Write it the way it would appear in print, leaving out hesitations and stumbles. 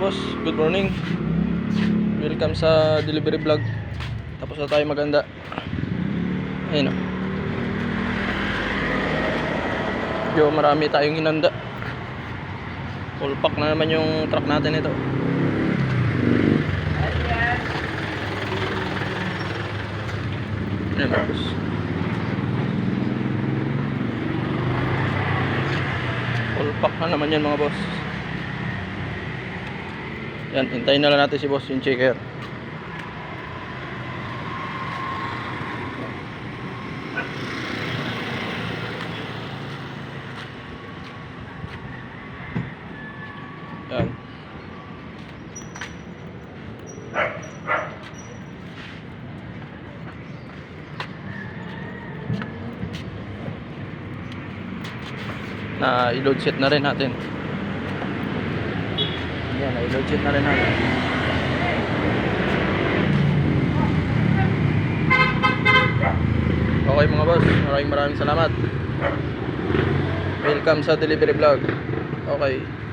boss, good morning. Welcome sa delivery vlog. Tapos na tayo maganda. Ayun o. Medyo marami tayong hinanda. Full pack na naman yung truck natin ito. Ayun boss. Full pack na naman yan mga boss. Yan, hintayin na lang natin si boss yung checker. Yan. Na i-load set na rin natin. Yan, i-load set na rin natin. Okay mga boss, maraming salamat. Welcome sa delivery vlog. Okay.